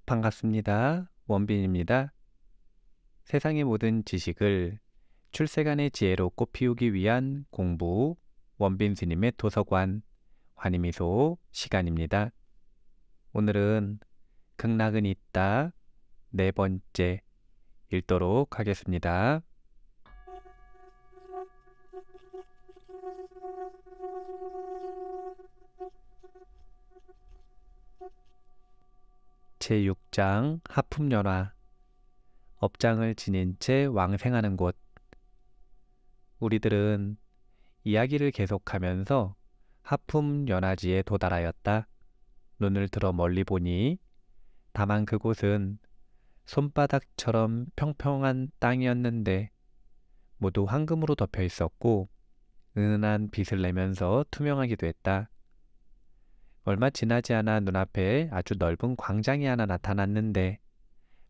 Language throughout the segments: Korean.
반갑습니다. 원빈입니다. 세상의 모든 지식을 출세간의 지혜로 꽃피우기 위한 공부, 원빈 스님의 도서관, 환희미소 시간입니다. 오늘은 극락은 있다, 네 번째 읽도록 하겠습니다. 제6장 하품연화. 업장을 지닌 채 왕생하는 곳. 우리들은 이야기를 계속하면서 하품연화지에 도달하였다. 눈을 들어 멀리 보니 다만 그곳은 손바닥처럼 평평한 땅이었는데 모두 황금으로 덮여 있었고 은은한 빛을 내면서 투명하기도 했다. 얼마 지나지 않아 눈앞에 아주 넓은 광장이 하나 나타났는데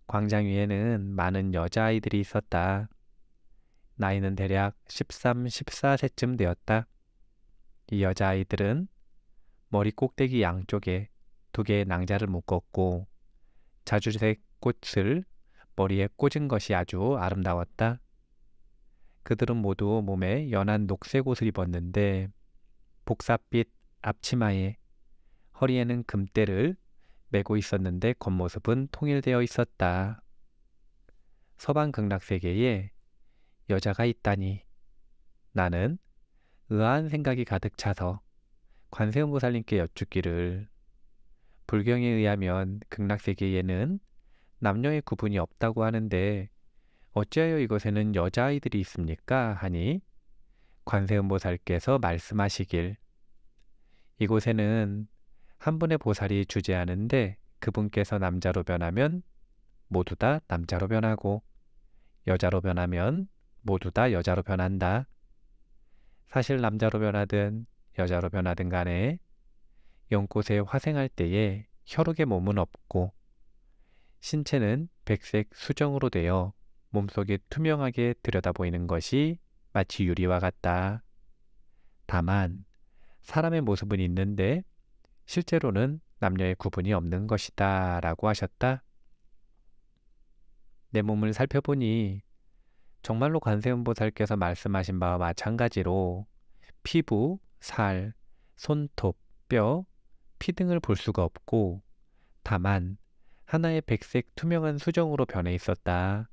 광장 위에는 많은 여자아이들이 있었다. 나이는 대략 13, 14세쯤 되었다. 이 여자아이들은 머리 꼭대기 양쪽에 두 개의 낭자를 묶었고 자주색 꽃을 머리에 꽂은 것이 아주 아름다웠다. 그들은 모두 몸에 연한 녹색 옷을 입었는데 복사빛 앞치마에 허리에는 금대를 메고 있었는데 겉모습은 통일되어 있었다. 서방 극락세계에 여자가 있다니. 나는 의아한 생각이 가득 차서 관세음보살님께 여쭙기를, 불경에 의하면 극락세계에는 남녀의 구분이 없다고 하는데 어찌하여 이곳에는 여자아이들이 있습니까? 하니 관세음보살께서 말씀하시길, 이곳에는 한 분의 보살이 주재하는데 그분께서 남자로 변하면 모두 다 남자로 변하고 여자로 변하면 모두 다 여자로 변한다. 사실 남자로 변하든 여자로 변하든 간에 연꽃에 화생할 때에 혈육의 몸은 없고 신체는 백색 수정으로 되어 몸속이 투명하게 들여다보이는 것이 마치 유리와 같다. 다만 사람의 모습은 있는데 실제로는 남녀의 구분이 없는 것이다 라고 하셨다. 내 몸을 살펴보니 정말로 관세음보살께서 말씀하신 바와 마찬가지로 피부, 살, 손톱, 뼈, 피 등을 볼 수가 없고 다만 하나의 백색 투명한 수정으로 변해 있었다.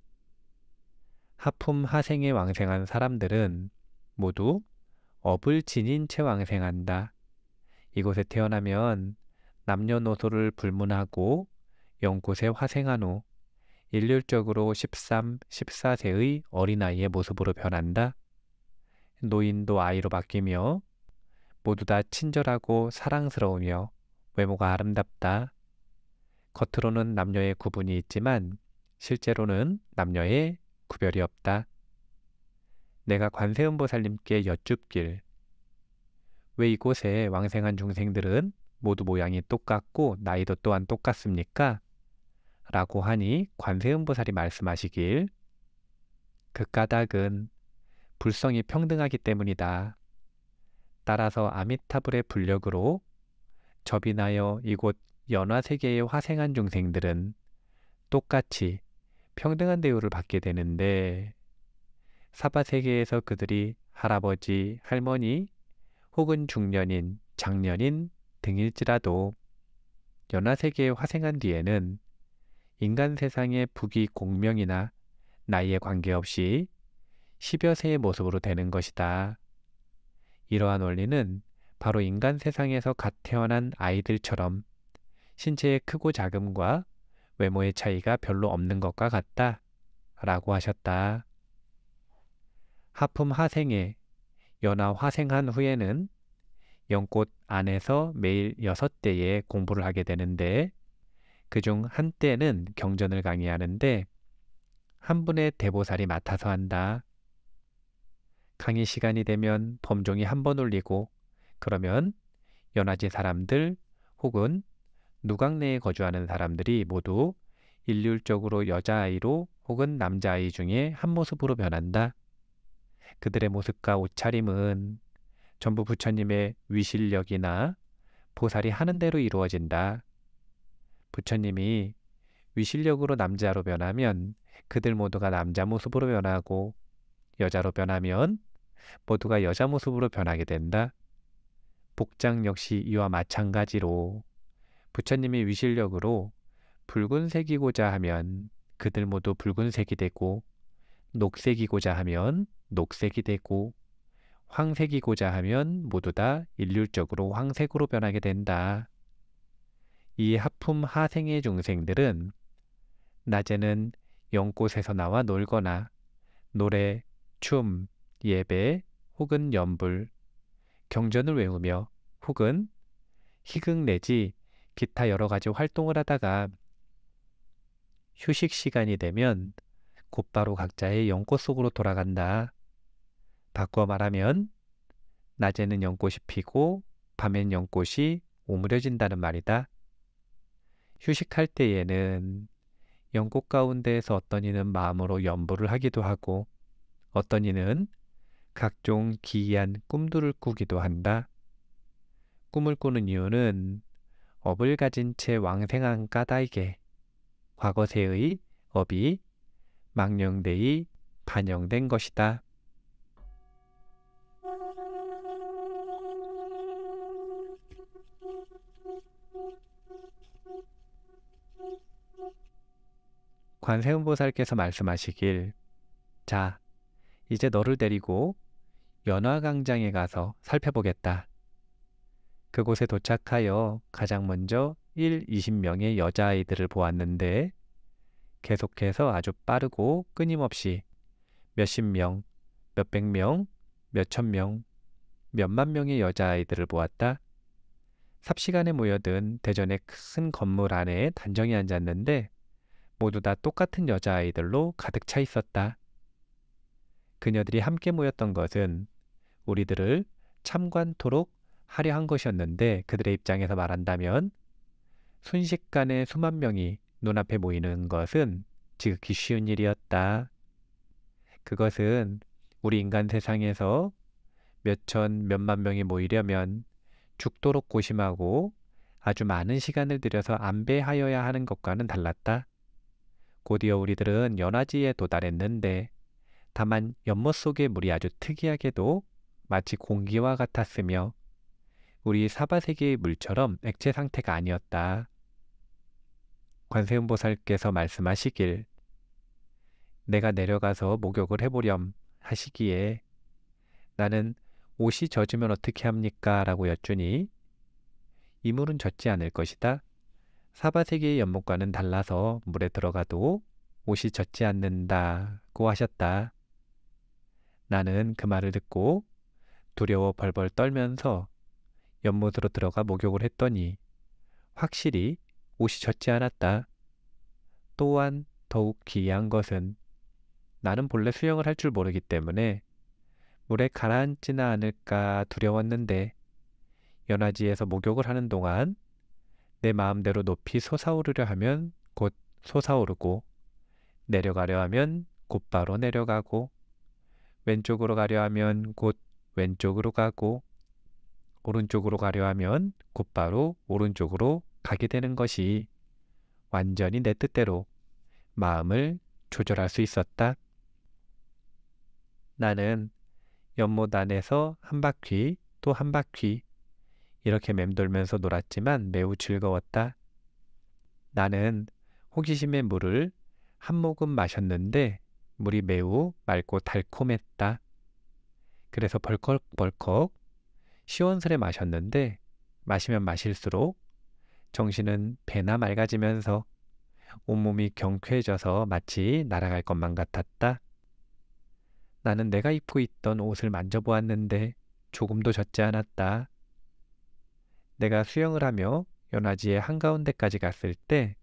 하품 하생에 왕생한 사람들은 모두 업을 지닌 채 왕생한다. 이곳에 태어나면 남녀노소를 불문하고 연꽃에 화생한 후 일률적으로 13, 14세의 어린아이의 모습으로 변한다. 노인도 아이로 바뀌며 모두 다 친절하고 사랑스러우며 외모가 아름답다. 겉으로는 남녀의 구분이 있지만 실제로는 남녀의 구별이 없다. 내가 관세음보살님께 여쭙길, 왜 이곳에 왕생한 중생들은 모두 모양이 똑같고 나이도 또한 똑같습니까? 라고 하니 관세음보살이 말씀하시길, 그 까닭은 불성이 평등하기 때문이다. 따라서 아미타불의 불력으로 접인하여 이곳 연화세계에 화생한 중생들은 똑같이 평등한 대우를 받게 되는데 사바세계에서 그들이 할아버지, 할머니 혹은 중년인, 장년인 등일지라도 연화세계에 화생한 뒤에는 인간 세상의 부귀 공명이나 나이에 관계없이 10여 세의 모습으로 되는 것이다. 이러한 원리는 바로 인간 세상에서 갓 태어난 아이들처럼 신체의 크고 작음과 외모의 차이가 별로 없는 것과 같다 라고 하셨다. 하품 하생에 연화 화생한 후에는 연꽃 안에서 매일 6대의 공부를 하게 되는데 그중 한 때는 경전을 강의하는데 한 분의 대보살이 맡아서 한다. 강의 시간이 되면 범종이 한 번 울리고 그러면 연화지 사람들 혹은 누각내에 거주하는 사람들이 모두 일률적으로 여자아이로 혹은 남자아이 중에 한 모습으로 변한다. 그들의 모습과 옷차림은 전부 부처님의 위실력이나 보살이 하는 대로 이루어진다. 부처님이 위실력으로 남자로 변하면 그들 모두가 남자 모습으로 변하고 여자로 변하면 모두가 여자 모습으로 변하게 된다. 복장 역시 이와 마찬가지로 부처님이 위실력으로 붉은색이고자 하면 그들 모두 붉은색이 되고 녹색이고자 하면 녹색이 되고 황색이고자 하면 모두 다 일률적으로 황색으로 변하게 된다. 이 하품 하생의 중생들은 낮에는 연꽃에서 나와 놀거나 노래, 춤, 예배 혹은 연불, 경전을 외우며 혹은 희극 내지 기타 여러 가지 활동을 하다가 휴식 시간이 되면 곧바로 각자의 연꽃 속으로 돌아간다. 바꿔 말하면 낮에는 연꽃이 피고 밤엔 연꽃이 오므려진다는 말이다. 휴식할 때에는 연꽃 가운데에서 어떤 이는 마음으로 연보를 하기도 하고 어떤 이는 각종 기이한 꿈들을 꾸기도 한다. 꿈을 꾸는 이유는 업을 가진 채 왕생한 까닭에 과거세의 업이 망령되이 반영된 것이다. 관세음보살께서 말씀하시길, 자, 이제 너를 데리고 연화광장에 가서 살펴보겠다. 그곳에 도착하여 가장 먼저 20명의 여자아이들을 보았는데 계속해서 아주 빠르고 끊임없이 몇십 명, 몇백 명, 몇천 명, 몇만 명의 여자아이들을 보았다. 삽시간에 모여든 대전의 큰 건물 안에 단정히 앉았는데 모두 다 똑같은 여자아이들로 가득 차 있었다. 그녀들이 함께 모였던 것은 우리들을 참관토록 하려 한 것이었는데 그들의 입장에서 말한다면 순식간에 수만 명이 눈앞에 모이는 것은 지극히 쉬운 일이었다. 그것은 우리 인간 세상에서 몇천, 몇만 명이 모이려면 죽도록 고심하고 아주 많은 시간을 들여서 안배하여야 하는 것과는 달랐다. 곧이어 우리들은 연화지에 도달했는데 다만 연못 속의 물이 아주 특이하게도 마치 공기와 같았으며 우리 사바세계의 물처럼 액체 상태가 아니었다. 관세음보살께서 말씀하시길, 내가 내려가서 목욕을 해보렴 하시기에 나는 옷이 젖으면 어떻게 합니까? 라고 여쭈니 이 물은 젖지 않을 것이다. 사바세계의 연못과는 달라서 물에 들어가도 옷이 젖지 않는다고 하셨다. 나는 그 말을 듣고 두려워 벌벌 떨면서 연못으로 들어가 목욕을 했더니 확실히 옷이 젖지 않았다. 또한 더욱 기이한 것은 나는 본래 수영을 할 줄 모르기 때문에 물에 가라앉지나 않을까 두려웠는데 연화지에서 목욕을 하는 동안 내 마음대로 높이 솟아오르려 하면 곧 솟아오르고 내려가려 하면 곧바로 내려가고 왼쪽으로 가려 하면 곧 왼쪽으로 가고 오른쪽으로 가려 하면 곧바로 오른쪽으로 가게 되는 것이 완전히 내 뜻대로 마음을 조절할 수 있었다. 나는 연못 안에서 한 바퀴 또 한 바퀴 이렇게 맴돌면서 놀았지만 매우 즐거웠다. 나는 호기심에 물을 한 모금 마셨는데 물이 매우 맑고 달콤했다. 그래서 벌컥벌컥 시원스레 마셨는데 마시면 마실수록 정신은 배나 맑아지면서 온몸이 경쾌해져서 마치 날아갈 것만 같았다. 나는 내가 입고 있던 옷을 만져보았는데 조금도 젖지 않았다. 내가 수영을 하며 연화지의 한가운데까지 갔을 때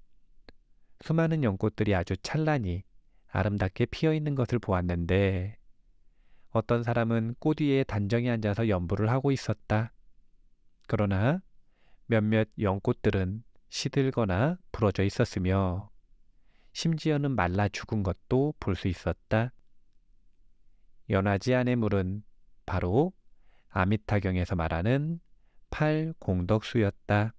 수많은 연꽃들이 아주 찬란히 아름답게 피어있는 것을 보았는데 어떤 사람은 꽃 위에 단정히 앉아서 연부를 하고 있었다. 그러나 몇몇 연꽃들은 시들거나 부러져 있었으며 심지어는 말라 죽은 것도 볼 수 있었다. 연화지 안의 물은 바로 아미타경에서 말하는 팔공덕수였다.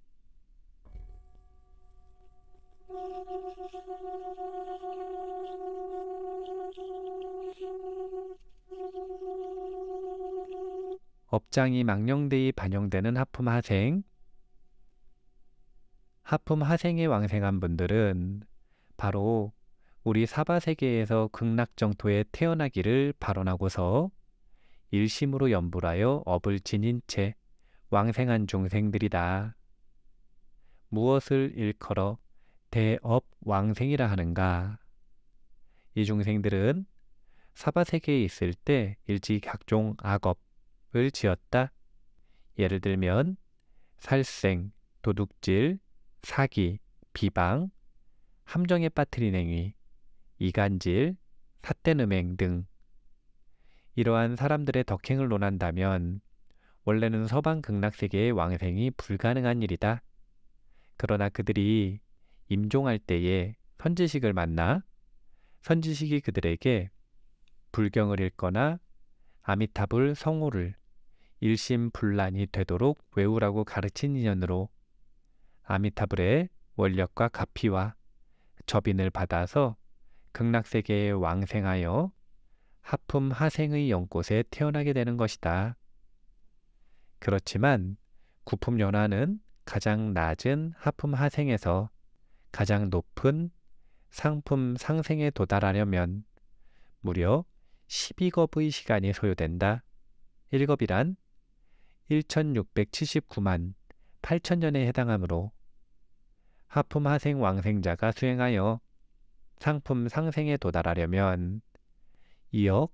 업장이 망령되이 반영되는 하품하생. 하품하생에 왕생한 분들은 바로 우리 사바세계에서 극락정토에 태어나기를 발언하고서 일심으로 염불하여 업을 지닌 채 왕생한 중생들이다. 무엇을 일컬어 대업 왕생이라 하는가? 이 중생들은 사바세계에 있을 때 일찍 각종 악업을 지었다. 예를 들면 살생, 도둑질, 사기, 비방, 함정에 빠뜨린 행위, 이간질, 삿대음행 등 이러한 사람들의 덕행을 논한다면 원래는 서방 극락세계의 왕생이 불가능한 일이다. 그러나 그들이 임종할 때에 선지식을 만나 선지식이 그들에게 불경을 읽거나 아미타불 성호를 일심불란이 되도록 외우라고 가르친 인연으로 아미타불의 원력과 가피와 접인을 받아서 극락세계에 왕생하여 하품하생의 연꽃에 태어나게 되는 것이다. 그렇지만 구품연화는 가장 낮은 하품하생에서 가장 높은 상품상생에 도달하려면 무려 12겁의 시간이 소요된다. 1겁이란 1679만 8천년에 해당하므로 하품하생 왕생자가 수행하여 상품상생에 도달하려면 2억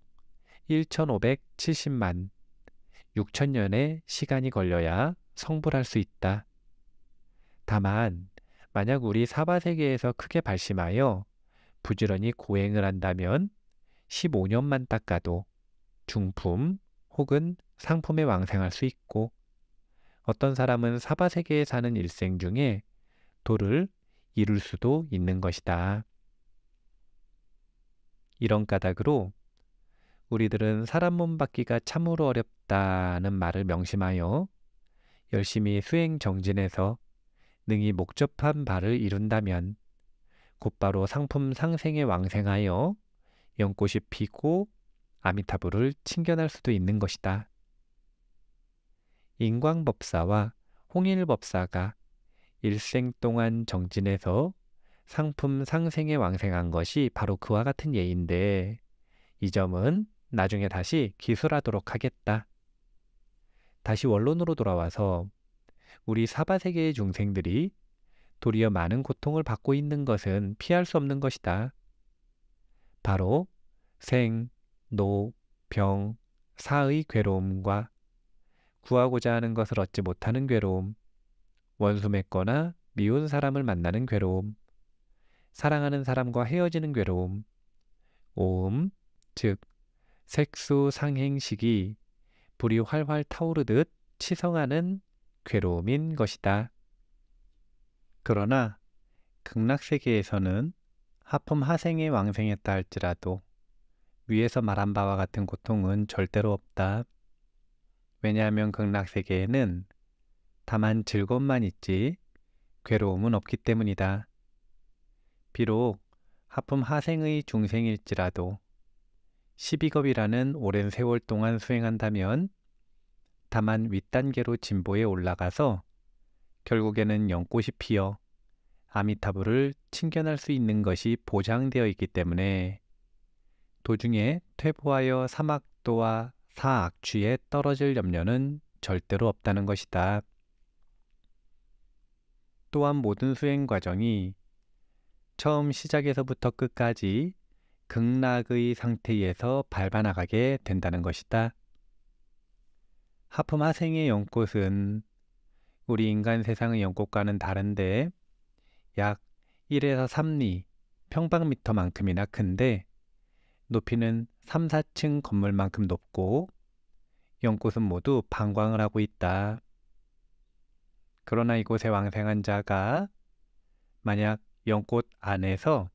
1570만 6천년의 시간이 걸려야 성불할 수 있다. 다만 만약 우리 사바세계에서 크게 발심하여 부지런히 고행을 한다면 15년만 닦아도 중품 혹은 상품에 왕생할 수 있고 어떤 사람은 사바세계에 사는 일생 중에 도를 이룰 수도 있는 것이다. 이런 까닭으로 우리들은 사람 몸 받기가 참으로 어렵다는 말을 명심하여 열심히 수행 정진해서 능히 목접한 바를 이룬다면 곧바로 상품 상생에 왕생하여 연꽃이 피고 아미타불을 친견할 수도 있는 것이다. 인광법사와 홍일법사가 일생 동안 정진해서 상품 상생에 왕생한 것이 바로 그와 같은 예인데 이 점은 나중에 다시 기술하도록 하겠다. 다시 원론으로 돌아와서 우리 사바세계의 중생들이 도리어 많은 고통을 받고 있는 것은 피할 수 없는 것이다. 바로 생, 노, 병, 사의 괴로움과 구하고자 하는 것을 얻지 못하는 괴로움, 원수 맺거나 미운 사람을 만나는 괴로움, 사랑하는 사람과 헤어지는 괴로움, 오음, 즉 색수상행식이 불이 활활 타오르듯 치성하는 괴로움인 것이다. 그러나 극락세계에서는 하품하생에 왕생했다 할지라도 위에서 말한 바와 같은 고통은 절대로 없다. 왜냐하면 극락세계에는 다만 즐거움만 있지 괴로움은 없기 때문이다. 비록 하품하생의 중생일지라도 12겁이라는 오랜 세월 동안 수행한다면 다만 윗단계로 진보에 올라가서 결국에는 연꽃이 피어 아미타불을 친견할 수 있는 것이 보장되어 있기 때문에 도중에 퇴보하여 사막도와 사악취에 떨어질 염려는 절대로 없다는 것이다. 또한 모든 수행 과정이 처음 시작에서부터 끝까지 극락의 상태에서 밟아나가게 된다는 것이다. 하품하생의 연꽃은 우리 인간 세상의 연꽃과는 다른데 약 1에서 3리 평방미터만큼이나 큰데 높이는 3, 4층 건물만큼 높고 연꽃은 모두 방광을 하고 있다. 그러나 이곳에 왕생한 자가 만약 연꽃 안에서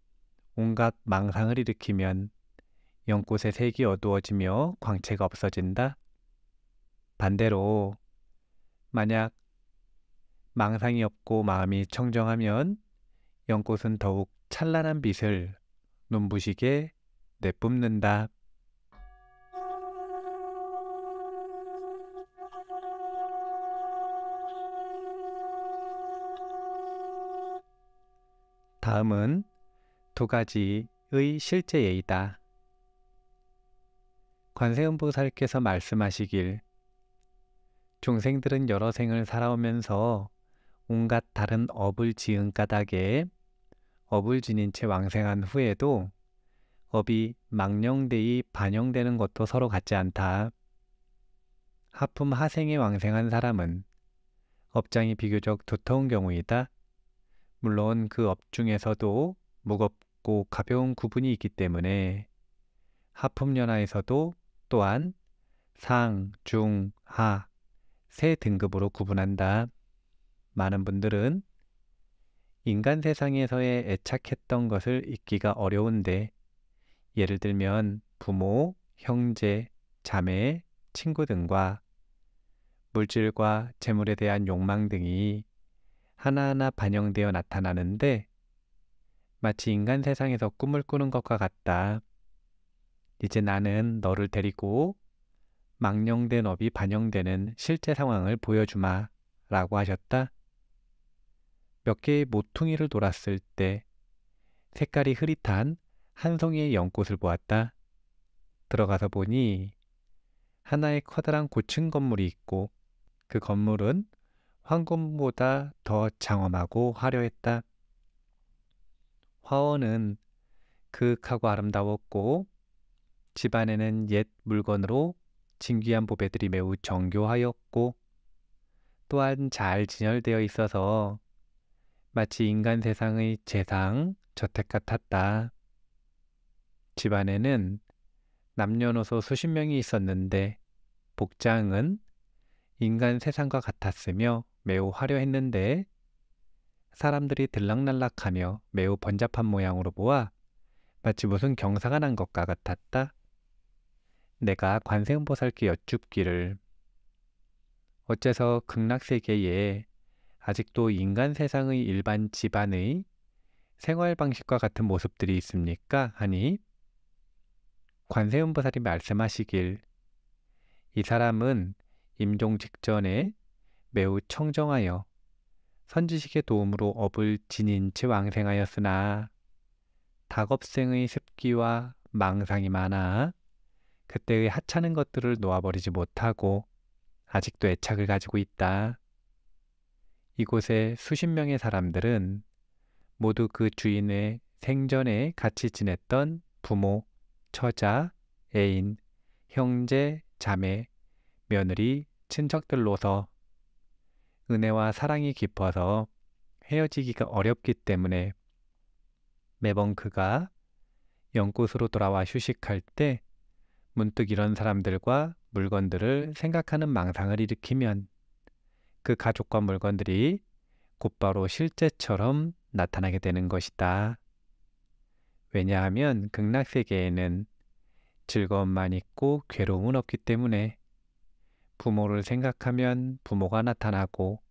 온갖 망상을 일으키면 연꽃의 색이 어두워지며 광채가 없어진다. 반대로 만약 망상이 없고 마음이 청정하면 연꽃은 더욱 찬란한 빛을 눈부시게 내뿜는다. 다음은 두 가지의 실제 예이다. 관세음보살께서 말씀하시길, 중생들은 여러 생을 살아오면서 온갖 다른 업을 지은 까닭에 업을 지닌 채 왕생한 후에도 업이 망령되이 반영되는 것도 서로 같지 않다. 하품 하생에 왕생한 사람은 업장이 비교적 두터운 경우이다. 물론 그 업 중에서도 무겁고 가벼운 구분이 있기 때문에 하품연화에서도 또한 상, 중, 하 세 등급으로 구분한다. 많은 분들은 인간 세상에서의 애착했던 것을 잊기가 어려운데, 예를 들면 부모, 형제, 자매, 친구 등과 물질과 재물에 대한 욕망 등이 하나하나 반영되어 나타나는데 마치 인간 세상에서 꿈을 꾸는 것과 같다. 이제 나는 너를 데리고 망령된 업이 반영되는 실제 상황을 보여주마 라고 하셨다. 몇 개의 모퉁이를 돌았을 때 색깔이 흐릿한 한 송이의 연꽃을 보았다. 들어가서 보니 하나의 커다란 고층 건물이 있고 그 건물은 황금보다 더 장엄하고 화려했다. 화원은 그윽하고 아름다웠고 집 안에는 옛 물건으로 진귀한 보배들이 매우 정교하였고 또한 잘 진열되어 있어서 마치 인간 세상의 재상, 저택 같았다. 집 안에는 남녀노소 수십 명이 있었는데 복장은 인간 세상과 같았으며 매우 화려했는데 사람들이 들락날락하며 매우 번잡한 모양으로 보아 마치 무슨 경사가 난 것과 같았다. 내가 관세음보살께 여쭙기를, 어째서 극락세계에 아직도 인간 세상의 일반 집안의 생활 방식과 같은 모습들이 있습니까? 하니 관세음보살이 말씀하시길, 이 사람은 임종 직전에 매우 청정하여 선지식의 도움으로 업을 지닌 채 왕생하였으나 닭업생의 습기와 망상이 많아 그때의 하찮은 것들을 놓아버리지 못하고 아직도 애착을 가지고 있다. 이곳에 수십 명의 사람들은 모두 그 주인의 생전에 같이 지냈던 부모, 처자, 애인, 형제, 자매, 며느리, 친척들로서 은혜와 사랑이 깊어서 헤어지기가 어렵기 때문에 매번 그가 연꽃으로 돌아와 휴식할 때 문득 이런 사람들과 물건들을 생각하는 망상을 일으키면 그 가족과 물건들이 곧바로 실제처럼 나타나게 되는 것이다. 왜냐하면 극락세계에는 즐거움만 있고 괴로움은 없기 때문에 부모를 생각하면 부모가 나타나고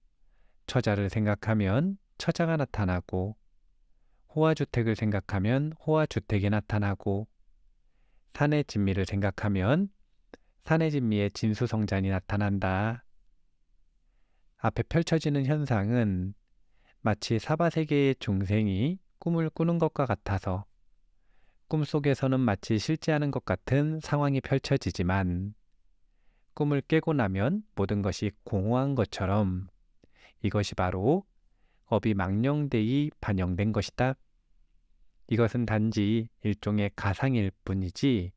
처자를 생각하면 처자가 나타나고 호화주택을 생각하면 호화주택이 나타나고 산의 진미를 생각하면 산의 진미의 진수성찬이 나타난다. 앞에 펼쳐지는 현상은 마치 사바세계의 중생이 꿈을 꾸는 것과 같아서 꿈속에서는 마치 실제하는 것 같은 상황이 펼쳐지지만 꿈을 깨고 나면 모든 것이 공허한 것처럼 이것이 바로 업이 망령되이 반영된 것이다. 이것은 단지 일종의 가상일 뿐이지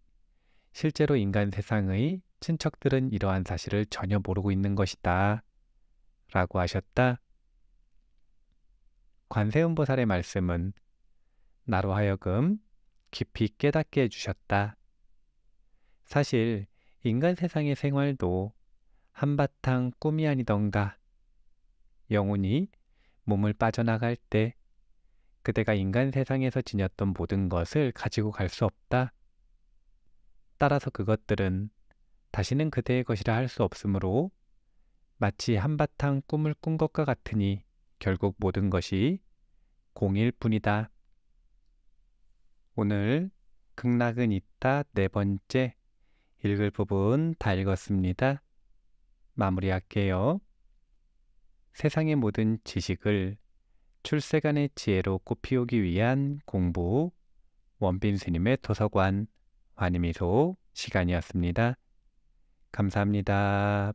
실제로 인간 세상의 친척들은 이러한 사실을 전혀 모르고 있는 것이다 라고 하셨다. 관세음보살의 말씀은 나로 하여금 깊이 깨닫게 해주셨다. 사실 인간 세상의 생활도 한바탕 꿈이 아니던가. 영혼이 몸을 빠져나갈 때 그대가 인간 세상에서 지녔던 모든 것을 가지고 갈 수 없다. 따라서 그것들은 다시는 그대의 것이라 할 수 없으므로 마치 한바탕 꿈을 꾼 것과 같으니 결국 모든 것이 공일 뿐이다. 오늘 극락은 있다 네 번째 읽을 부분 다 읽었습니다. 마무리할게요. 세상의 모든 지식을 출세간의 지혜로 꽃피우기 위한 공부 원빈 스님의 도서관 환희미소 시간이었습니다. 감사합니다.